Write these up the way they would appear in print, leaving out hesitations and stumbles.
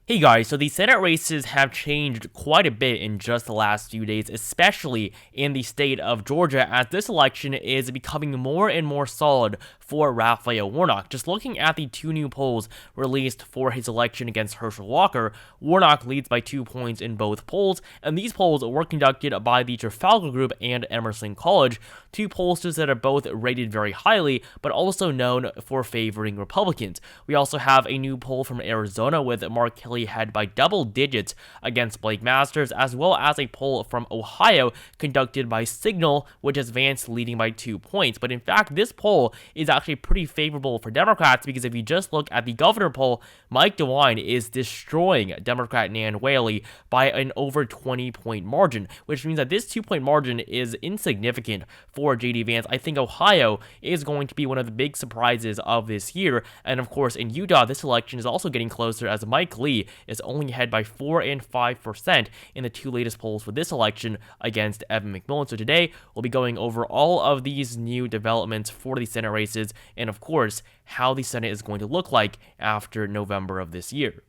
Hey guys, so the Senate races have changed quite a bit in just the last few days, especially in the state of Georgia, as this election is becoming more and more solid for Raphael Warnock. Just looking at the two new polls released for his election against Herschel Walker, Warnock leads by 2 points in both polls, and these polls were conducted by the Trafalgar Group and Emerson College, two pollsters that are both rated very highly, but also known for favoring Republicans. We also have a new poll from Arizona with Mark Kelly had by double digits against Blake Masters, as well as a poll from Ohio conducted by Signal, which has Vance leading by 2 points. But in fact, this poll is actually pretty favorable for Democrats, because if you just look at the governor poll, Mike DeWine is destroying Democrat Nan Whaley by an over 20-point margin, which means that this 2-point margin is insignificant for J.D. Vance. I think Ohio is going to be one of the big surprises of this year, and of course in Utah, this election is also getting closer, as Mike Lee is only ahead by 4 and 5% in the two latest polls for this election against Evan McMillan. So today, we'll be going over all of these new developments for the Senate races, and of course, how the Senate is going to look like after November of this year.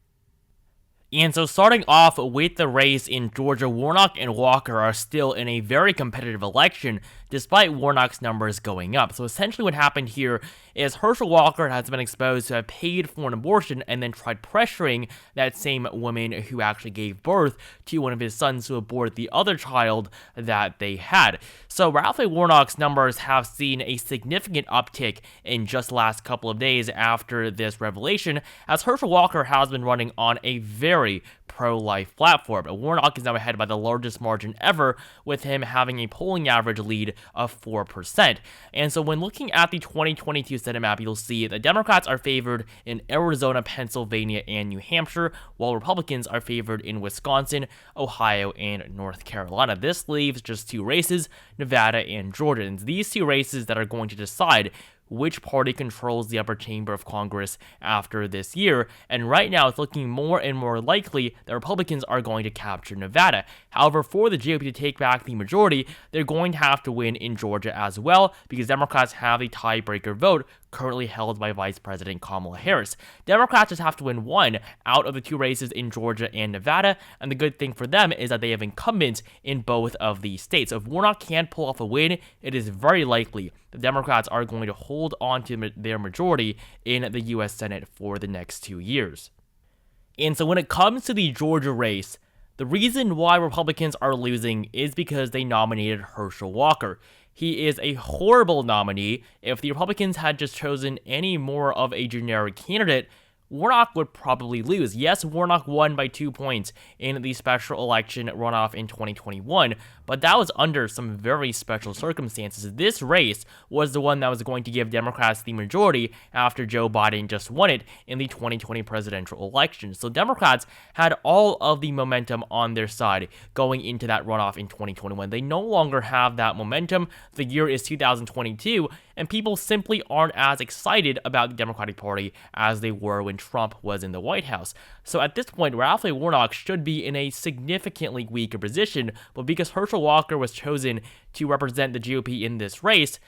And so starting off with the race in Georgia, Warnock and Walker are still in a very competitive election, despite Warnock's numbers going up. So essentially what happened here is Herschel Walker has been exposed to have paid for an abortion and then tried pressuring that same woman who actually gave birth to one of his sons to abort the other child that they had. So Raphael Warnock's numbers have seen a significant uptick in just the last couple of days after this revelation, as Herschel Walker has been running on a very pro-life platform. Warnock is now ahead by the largest margin ever, with him having a polling average lead of 4%. And so when looking at the 2022 Senate map, you'll see the Democrats are favored in Arizona, Pennsylvania, and New Hampshire, while Republicans are favored in Wisconsin, Ohio, and North Carolina. This leaves just two races, Nevada and Georgia. And these two races that are going to decide which party controls the upper chamber of Congress after this year, and right now it's looking more and more likely that Republicans are going to capture Nevada. However, for the GOP to take back the majority, they're going to have to win in Georgia as well, because Democrats have a tiebreaker vote currently held by Vice President Kamala Harris. Democrats just have to win one out of the two races in Georgia and Nevada, and the good thing for them is that they have incumbents in both of these states. So if Warnock can't pull off a win, it is very likely the Democrats are going to hold on to their majority in the U.S. Senate for the next 2 years. And so when it comes to the Georgia race, the reason why Republicans are losing is because they nominated Herschel Walker. He is a horrible nominee. If the Republicans had just chosen any more of a generic candidate, Warnock would probably lose. Yes, Warnock won by 2 points in the special election runoff in 2021, but that was under some very special circumstances. This race was the one that was going to give Democrats the majority after Joe Biden just won it in the 2020 presidential election. So Democrats had all of the momentum on their side going into that runoff in 2021. They no longer have that momentum. The year is 2022, and people simply aren't as excited about the Democratic Party as they were when Trump was in the White House. So at this point, Raphael Warnock should be in a significantly weaker position, but because Herschel Walker was chosen to represent the GOP in this race,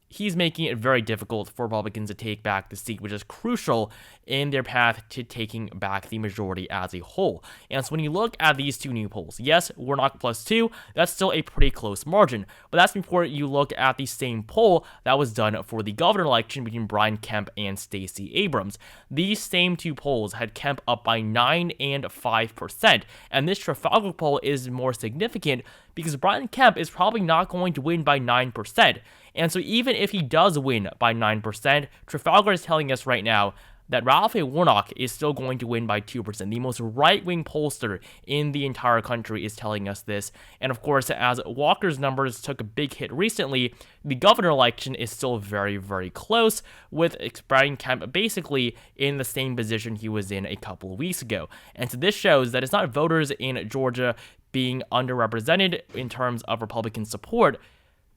he's making it very difficult for Republicans to take back the seat, which is crucial in their path to taking back the majority as a whole. And so when you look at these two new polls, yes, Warnock +2, that's still a pretty close margin, but that's before you look at the same poll that was done for the governor election between Brian Kemp and Stacey Abrams. These same two polls had Kemp up by 9 and 5%, and this Trafalgar poll is more significant because Brian Kemp is probably not going to win by 9%. And so even if he does win by 9%, Trafalgar is telling us right now that Raphael Warnock is still going to win by 2%. The most right-wing pollster in the entire country is telling us this. And of course, as Walker's numbers took a big hit recently, the governor election is still very, very close, with Brian Kemp basically in the same position he was in a couple of weeks ago. And so this shows that it's not voters in Georgia being underrepresented in terms of Republican support,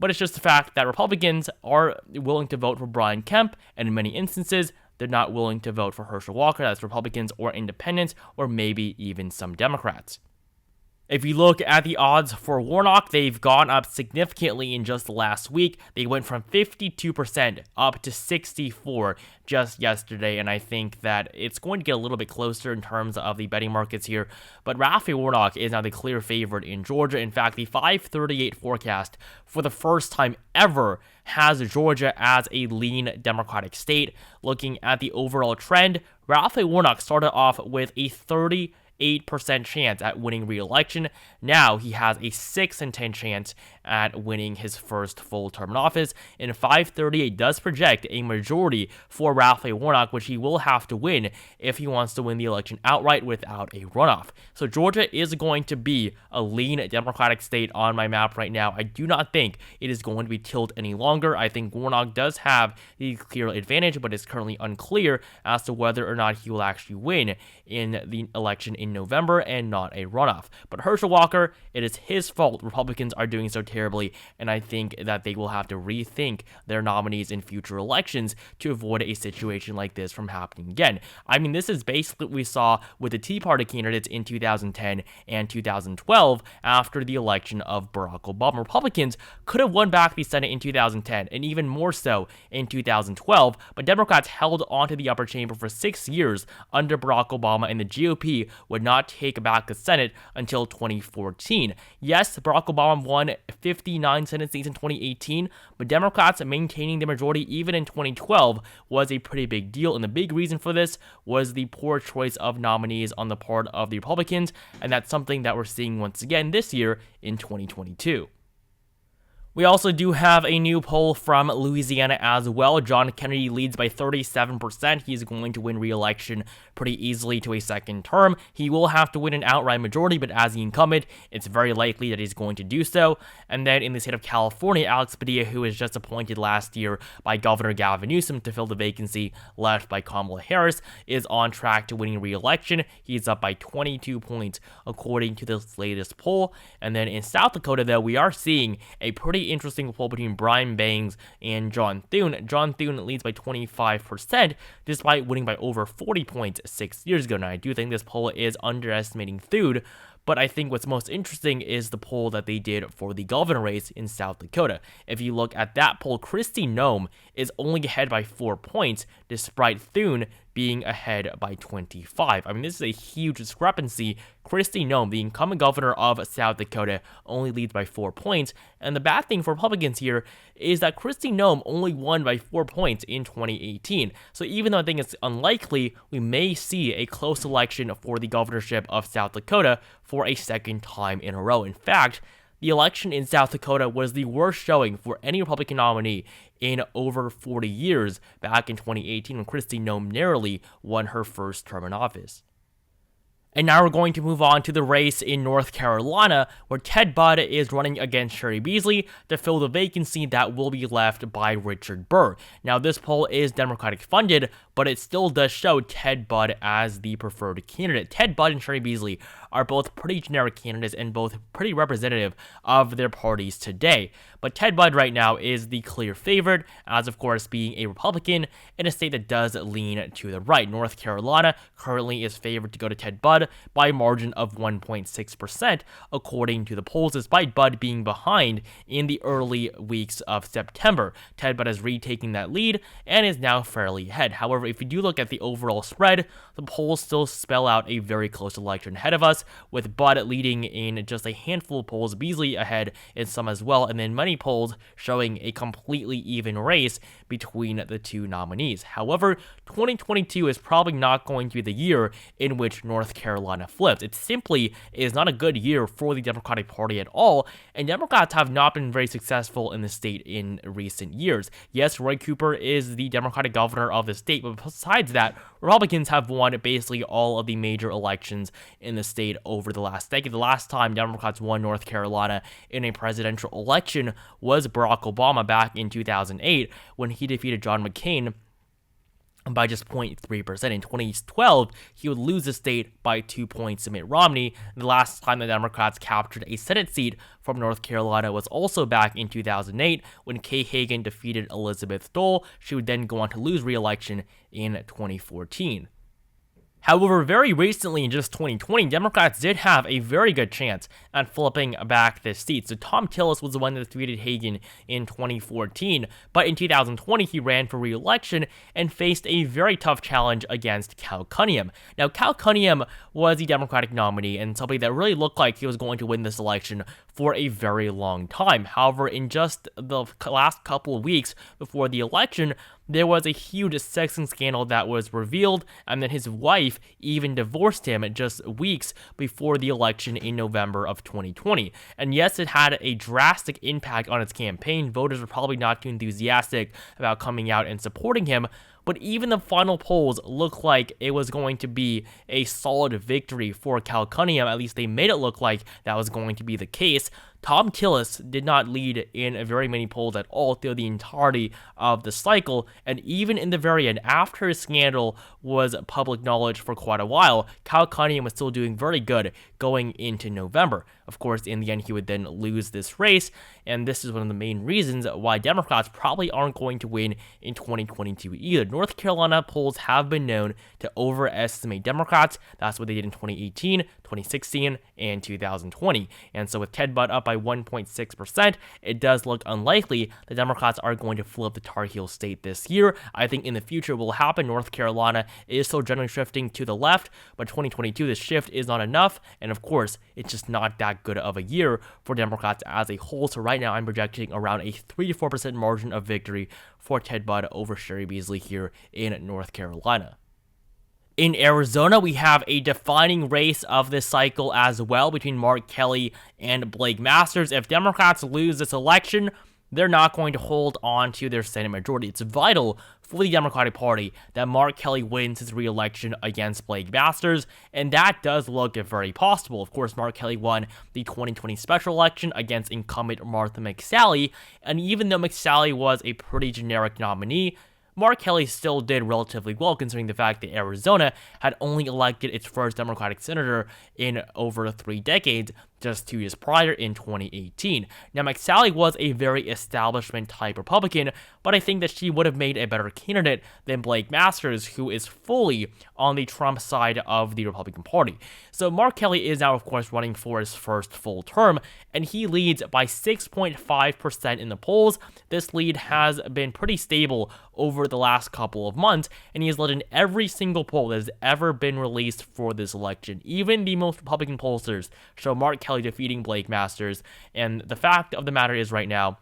but it's just the fact that Republicans are willing to vote for Brian Kemp, and in many instances, they're not willing to vote for Herschel Walker. That's Republicans or independents, or maybe even some Democrats. If you look at the odds for Warnock, they've gone up significantly in just the last week. They went from 52% up to 64% just yesterday, and I think that it's going to get a little bit closer in terms of the betting markets here. But Raphael Warnock is now the clear favorite in Georgia. In fact, the 538 forecast for the first time ever has Georgia as a lean Democratic state. Looking at the overall trend, Raphael Warnock started off with a 38% chance at winning re-election. Now he has a 6 in 10 chance at winning his first full term in office, and 538 does project a majority for Raphael Warnock, which he will have to win if he wants to win the election outright without a runoff. So Georgia is going to be a lean Democratic state on my map right now. I do not think it is going to be tilted any longer. I think Warnock does have the clear advantage, but it's currently unclear as to whether or not he will actually win in the election in November and not a runoff. But Herschel Walker, it is his fault Republicans are doing so terribly, and I think that they will have to rethink their nominees in future elections to avoid a situation like this from happening again. I mean, this is basically what we saw with the Tea Party candidates in 2010 and 2012 after the election of Barack Obama. Republicans could have won back the Senate in 2010 and even more so in 2012, but Democrats held onto the upper chamber for 6 years under Barack Obama, and the GOP would not take back the Senate until 2014. Yes, Barack Obama won 59 Senate seats in 2018, but Democrats maintaining the majority even in 2012 was a pretty big deal, and the big reason for this was the poor choice of nominees on the part of the Republicans, and that's something that we're seeing once again this year in 2022. We also do have a new poll from Louisiana as well. John Kennedy leads by 37%. He's going to win re-election pretty easily to a second term. He will have to win an outright majority, but as the incumbent, it's very likely that he's going to do so. And then in the state of California, Alex Padilla, who was just appointed last year by Governor Gavin Newsom to fill the vacancy left by Kamala Harris, is on track to winning re-election. He's up by 22 points according to this latest poll. And then in South Dakota, though, we are seeing a pretty interesting poll between Brian Bangs and John Thune. John Thune leads by 25% despite winning by over 40 points 6 years ago. Now, I do think this poll is underestimating Thune, but I think what's most interesting is the poll that they did for the governor race in South Dakota. If you look at that poll, Kristi Noem is only ahead by 4 points, despite Thune being ahead by 25. I mean, this is a huge discrepancy. Kristi Noem, the incumbent governor of South Dakota, only leads by 4 points. And the bad thing for Republicans here is that Kristi Noem only won by 4 points in 2018. So even though I think it's unlikely, we may see a close election for the governorship of South Dakota for a second time in a row. In fact, the election in South Dakota was the worst showing for any Republican nominee in over 40 years back in 2018 when Kristi Noem narrowly won her first term in office. And now we're going to move on to the race in North Carolina, where Ted Budd is running against Cheri Beasley to fill the vacancy that will be left by Richard Burr. Now, this poll is Democratic funded, but it still does show Ted Budd as the preferred candidate. Ted Budd and Cheri Beasley are both pretty generic candidates and both pretty representative of their parties today. But Ted Budd right now is the clear favorite, as of course being a Republican in a state that does lean to the right. North Carolina currently is favored to go to Ted Budd by a margin of 1.6%, according to the polls, despite Budd being behind in the early weeks of September. Ted Budd is retaking that lead and is now fairly ahead. However, if you do look at the overall spread, the polls still spell out a very close election ahead of us, with Budd leading in just a handful of polls, Beasley ahead in some as well, and then many polls showing a completely even race between the two nominees. However, 2022 is probably not going to be the year in which North Carolina flips. It simply is not a good year for the Democratic Party at all, and Democrats have not been very successful in the state in recent years. Yes, Roy Cooper is the Democratic governor of the state, but besides that, Republicans have won basically all of the major elections in the state over the last decade. The last time Democrats won North Carolina in a presidential election was Barack Obama back in 2008 when he defeated John McCain by just 0.3%. In 2012, he would lose the state by 2 points to Mitt Romney. The last time the Democrats captured a Senate seat from North Carolina was also back in 2008 when Kay Hagan defeated Elizabeth Dole. She would then go on to lose re-election in 2014. However, very recently in just 2020, Democrats did have a very good chance at flipping back this seat. So Tom Tillis was the one that defeated Hagan in 2014, but in 2020 he ran for re-election and faced a very tough challenge against Cal Cunningham. Now, Cal Cunningham was the Democratic nominee and somebody that really looked like he was going to win this election for a very long time. However, in just the last couple of weeks before the election, there was a huge sexting scandal that was revealed, and then his wife even divorced him just weeks before the election in November of 2020. And yes, it had a drastic impact on his campaign. Voters were probably not too enthusiastic about coming out and supporting him, but even the final polls looked like it was going to be a solid victory for Cal Cunningham. At least they made it look like that was going to be the case. Tom Tillis did not lead in very many polls at all through the entirety of the cycle, and even in the very end, after his scandal was public knowledge for quite a while, Cal Cunningham was still doing very good going into November. Of course, in the end, he would then lose this race, and this is one of the main reasons why Democrats probably aren't going to win in 2022 either. North Carolina polls have been known to overestimate Democrats. That's what they did in 2018, 2016, and 2020. And so with Ted Budd up by 1.6%, it does look unlikely the Democrats are going to flip the Tar Heel state this year. I think in the future will happen. North Carolina is still generally shifting to the left, but 2022, the shift is not enough, and of course, it's just not that good of a year for Democrats as a whole. So right now, I'm projecting around a 3 to 4% margin of victory for Ted Budd over Sherry Beasley here in North Carolina. In Arizona, we have a defining race of this cycle as well between Mark Kelly and Blake Masters. If Democrats lose this election, they're not going to hold on to their Senate majority. It's vital for the Democratic Party that Mark Kelly wins his re-election against Blake Masters, and that does look very possible. Of course, Mark Kelly won the 2020 special election against incumbent Martha McSally, and even though McSally was a pretty generic nominee, Mark Kelly still did relatively well considering the fact that Arizona had only elected its first Democratic senator in over 3 decades, just 2 years prior in 2018. Now, McSally was a very establishment-type Republican, but I think that she would have made a better candidate than Blake Masters, who is fully on the Trump side of the Republican Party. So Mark Kelly is now, of course, running for his first full term, and he leads by 6.5% in the polls. This lead has been pretty stable over the last couple of months, and he has led in every single poll that has ever been released for this election. Even the most Republican pollsters show Mark Kelly defeating Blake Masters, and the fact of the matter is right now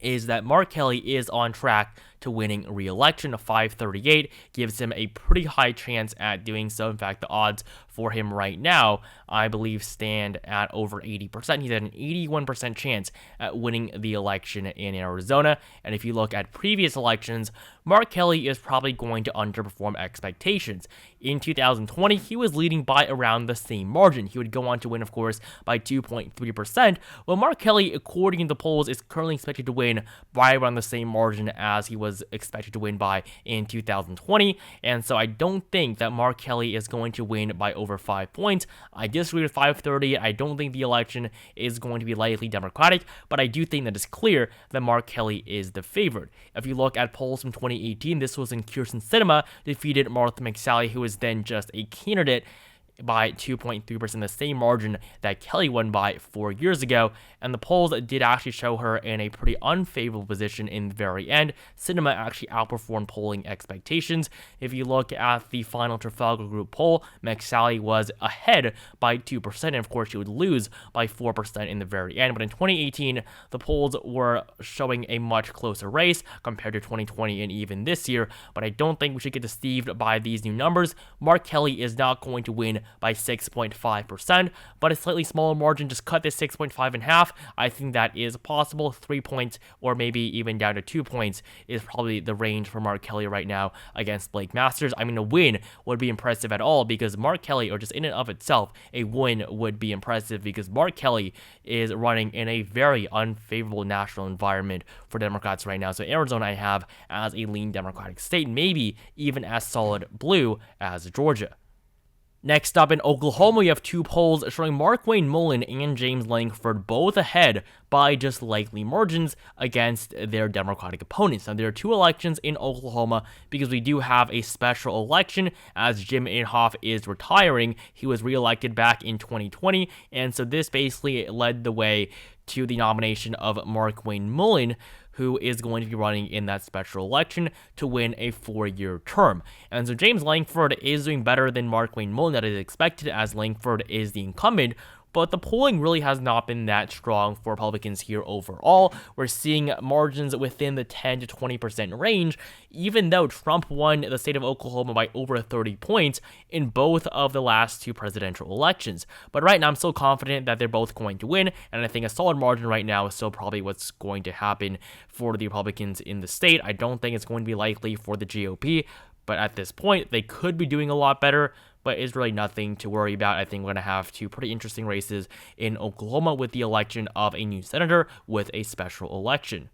is that Mark Kelly is on track to winning re-election. A 538 gives him a pretty high chance at doing so. In fact, the odds for him right now, I believe, stand at over 80%. He's at an 81% chance at winning the election in Arizona. And if you look at previous elections, Mark Kelly is probably going to underperform expectations. In 2020, he was leading by around the same margin. He would go on to win, of course, by 2.3%. Well, Mark Kelly, according to the polls, is currently expected to win by around the same margin as he was expected to win by in 2020. And so I don't think that Mark Kelly is going to win by over 5 points. I disagree with 530. I don't think the election is going to be likely Democratic, but I do think that it's clear that Mark Kelly is the favorite. If you look at polls from 2018, this was when Kyrsten Sinema defeated Martha McSally, who was then just a candidate, by 2.3%, the same margin that Kelly won by 4 years ago, and the polls did actually show her in a pretty unfavorable position in the very end. Sinema actually outperformed polling expectations. If you look at the final Trafalgar Group poll, McSally was ahead by 2%, and of course she would lose by 4% in the very end. But in 2018, the polls were showing a much closer race compared to 2020 and even this year, but I don't think we should get deceived by these new numbers. Mark Kelly is not going to win by 6.5%, but a slightly smaller margin. Just cut this 6.5 in half. I think that is possible. 3 points or maybe even down to 2 points is probably the range for Mark Kelly right now against Blake Masters. I mean, a win would be impressive at all because Mark Kelly, or just in and of itself, a win would be impressive because Mark Kelly is running in a very unfavorable national environment for Democrats right now. So Arizona I have as a lean Democratic state, maybe even as solid blue as Georgia. Next up in Oklahoma, you have two polls showing Markwayne Mullin and James Lankford both ahead by just likely margins against their Democratic opponents. Now, there are two elections in Oklahoma because we do have a special election as Jim Inhofe is retiring. He was reelected back in 2020, and so this basically led the way to the nomination of Markwayne Mullin, who is going to be running in that special election to win a 4-year term. And so James Lankford is doing better than Markwayne Mullin that is expected, as Lankford is the incumbent, but the polling really has not been that strong for Republicans here overall. We're seeing margins within the 10 to 20% range, even though Trump won the state of Oklahoma by over 30 points in both of the last two presidential elections. But right now, I'm still confident that they're both going to win, and I think a solid margin right now is still probably what's going to happen for the Republicans in the state. I don't think it's going to be likely for the GOP, but at this point, they could be doing a lot better, but it's really nothing to worry about. I think we're going to have two pretty interesting races in Oklahoma with the election of a new senator with a special election.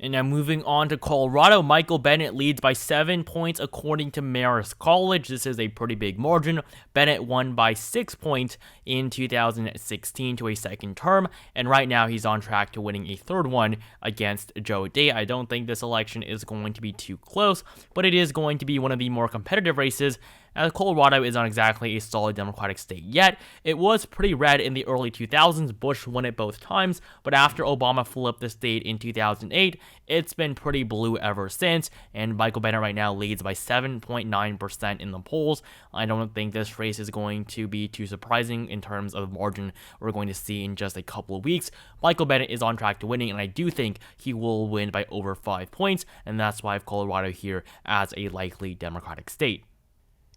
And now moving on to Colorado, Michael Bennet leads by 7 points according to Marist College. This is a pretty big margin. Bennet won by 6 points in 2016 to a second term, and right now he's on track to winning a third one against Joe Day. I don't think this election is going to be too close, but it is going to be one of the more competitive races, as Colorado is not exactly a solid Democratic state yet. It was pretty red in the early 2000s. Bush won it both times, but after Obama flipped the state in 2008, it's been pretty blue ever since, and Michael Bennet right now leads by 7.9% in the polls. I don't think this race is going to be too surprising in terms of margin we're going to see in just a couple of weeks. Michael Bennet is on track to winning, and I do think he will win by over 5 points, and that's why I have Colorado here as a likely Democratic state.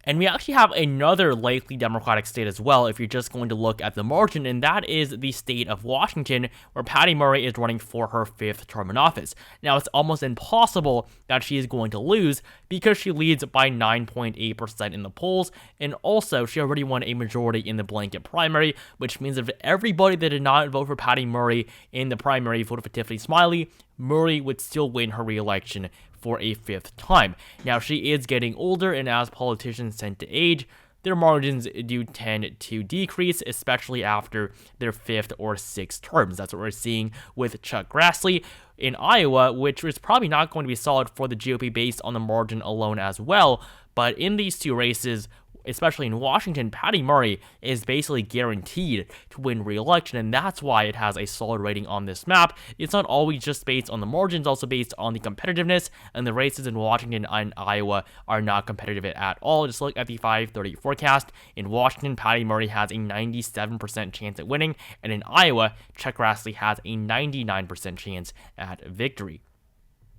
And we actually have another likely Democratic state as well if you're just going to look at the margin, and that is the state of Washington, where Patty Murray is running for her 5th term in office. Now, it's almost impossible that she is going to lose because she leads by 9.8% in the polls, and also she already won a majority in the blanket primary, which means if everybody that did not vote for Patty Murray in the primary voted for Tiffany Smiley, Murray would still win her re-election for a 5th time. Now, she is getting older, and as politicians tend to age, their margins do tend to decrease, especially after their 5th or 6th terms. That's what we're seeing with Chuck Grassley in Iowa, which is probably not going to be solid for the GOP based on the margin alone as well. But in these two races, especially in Washington, Patty Murray is basically guaranteed to win re-election, and that's why it has a solid rating on this map. It's not always just based on the margins, also based on the competitiveness, and the races in Washington and Iowa are not competitive at all. Just look at the 530 forecast. In Washington, Patty Murray has a 97% chance at winning, and in Iowa, Chuck Grassley has a 99% chance at victory.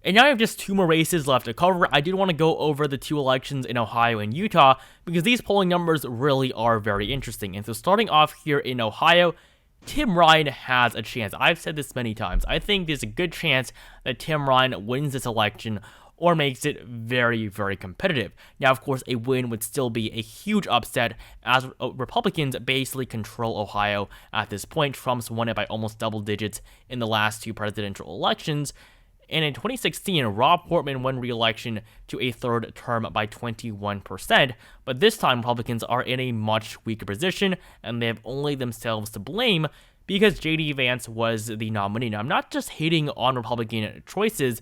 And now I have just two more races left to cover. I did want to go over the two elections in Ohio and Utah because these polling numbers really are very interesting. And so starting off here in Ohio, Tim Ryan has a chance. I've said this many times. I think there's a good chance that Tim Ryan wins this election or makes it very, very competitive. Now, of course, a win would still be a huge upset as Republicans basically control Ohio at this point. Trump's won it by almost double digits in the last two presidential elections. And in 2016, Rob Portman won re-election to a third term by 21%, but this time Republicans are in a much weaker position, and they have only themselves to blame because J.D. Vance was the nominee. Now, I'm not just hating on Republican choices,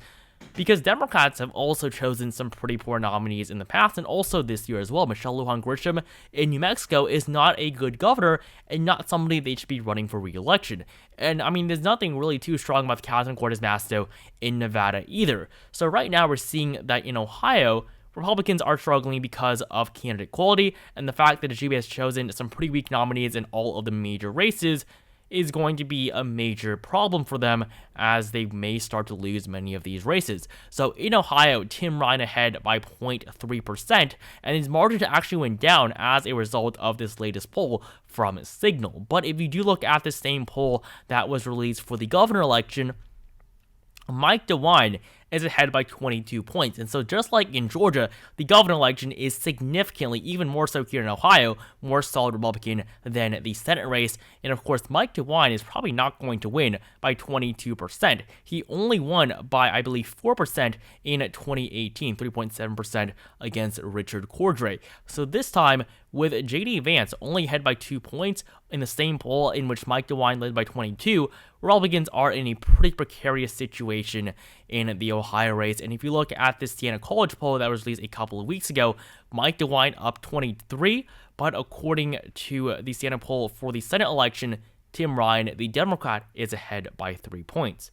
because Democrats have also chosen some pretty poor nominees in the past, and also this year as well. Michelle Lujan Grisham in New Mexico is not a good governor, and not somebody they should be running for re-election. And, I mean, there's nothing really too strong about Catherine Cortez Masto in Nevada either. So right now we're seeing that in Ohio, Republicans are struggling because of candidate quality, and the fact that the GOP has chosen some pretty weak nominees in all of the major races is going to be a major problem for them as they may start to lose many of these races. So in Ohio, Tim Ryan ahead by 0.3%, and his margin actually went down as a result of this latest poll from Signal. But if you do look at the same poll that was released for the governor election, Mike DeWine is ahead by 22 points. And so just like in Georgia, the governor election is significantly, even more so here in Ohio, more solid Republican than the Senate race. And of course, Mike DeWine is probably not going to win by 22%. He only won by, I believe, 4% in 2018, 3.7% against Richard Cordray. So this time, with J.D. Vance only ahead by 2 points in the same poll in which Mike DeWine led by 22. Republicans are in a pretty precarious situation in the Ohio race. And if you look at the Siena College poll that was released a couple of weeks ago, Mike DeWine up 23, but according to the Siena poll for the Senate election, Tim Ryan, the Democrat, is ahead by 3 points.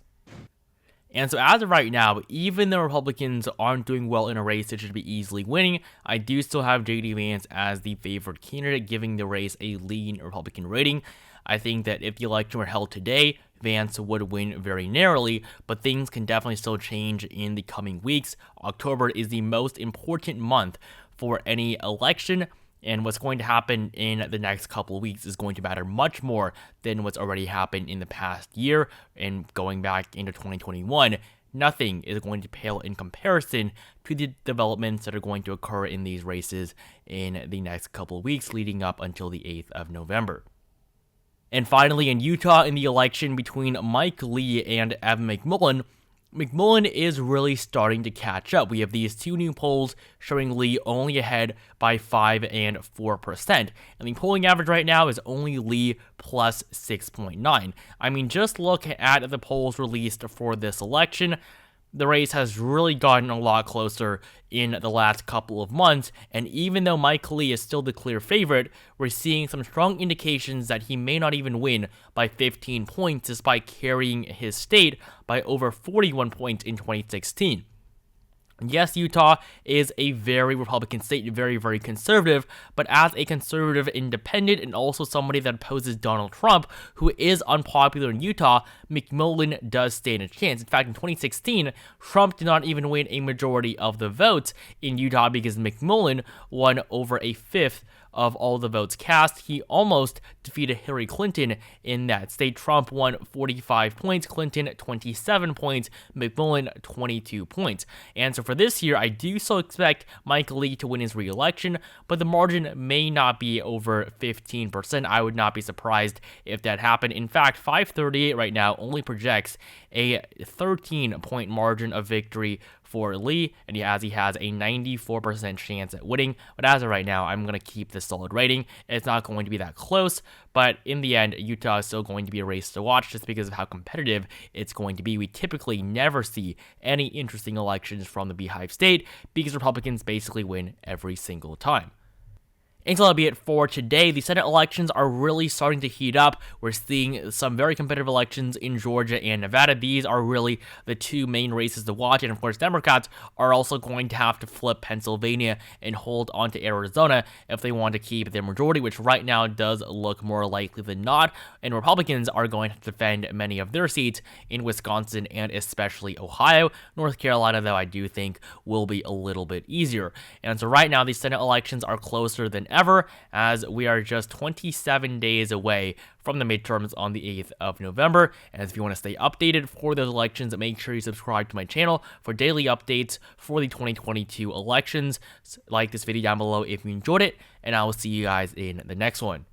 And so as of right now, even though Republicans aren't doing well in a race that should be easily winning, I do still have J.D. Vance as the favored candidate, giving the race a lean Republican rating. I think that if the election were held today, Vance would win very narrowly, but things can definitely still change in the coming weeks. October is the most important month for any election, and what's going to happen in the next couple of weeks is going to matter much more than what's already happened in the past year. And going back into 2021, nothing is going to pale in comparison to the developments that are going to occur in these races in the next couple of weeks leading up until the 8th of November. And finally, in Utah, in the election between Mike Lee and Evan McMullin, McMullin is really starting to catch up. We have these two new polls showing Lee only ahead by 5 and 4%. And the polling average right now is only Lee plus 6.9. I mean, just look at the polls released for this election. The race has really gotten a lot closer in the last couple of months, and even though Mike Lee is still the clear favorite, we're seeing some strong indications that he may not even win by 15 points despite carrying his state by over 41 points in 2016. Yes, Utah is a very Republican state, very, very conservative, but as a conservative independent and also somebody that opposes Donald Trump, who is unpopular in Utah, McMullin does stand a chance. In fact, in 2016, Trump did not even win a majority of the votes in Utah because McMullin won over a fifth of all the votes cast. He almost defeated Hillary Clinton in that state. Trump won 45 points, Clinton 27 points, McMullin 22 points. And so for this year, I do still expect Mike Lee to win his re-election, but the margin may not be over 15%. I would not be surprised if that happened. In fact, 538 right now only projects a 13-point margin of victory for Lee, and he has a 94% chance at winning. But as of right now, I'm going to keep this solid rating. It's not going to be that close, but in the end, Utah is still going to be a race to watch just because of how competitive it's going to be. We typically never see any interesting elections from the Beehive State because Republicans basically win every single time. And so that'll be it for today. The Senate elections are really starting to heat up. We're seeing some very competitive elections in Georgia and Nevada. These are really the two main races to watch. And of course, Democrats are also going to have to flip Pennsylvania and hold on to Arizona if they want to keep their majority, which right now does look more likely than not. And Republicans are going to defend many of their seats in Wisconsin and especially Ohio. North Carolina, though, I do think will be a little bit easier. And so right now, the Senate elections are closer than ever, as we are just 27 days away from the midterms on the 8th of November. And if you want to stay updated for those elections, make sure you subscribe to my channel for daily updates for the 2022 elections. Like this video down below if you enjoyed it, and I will see you guys in the next one.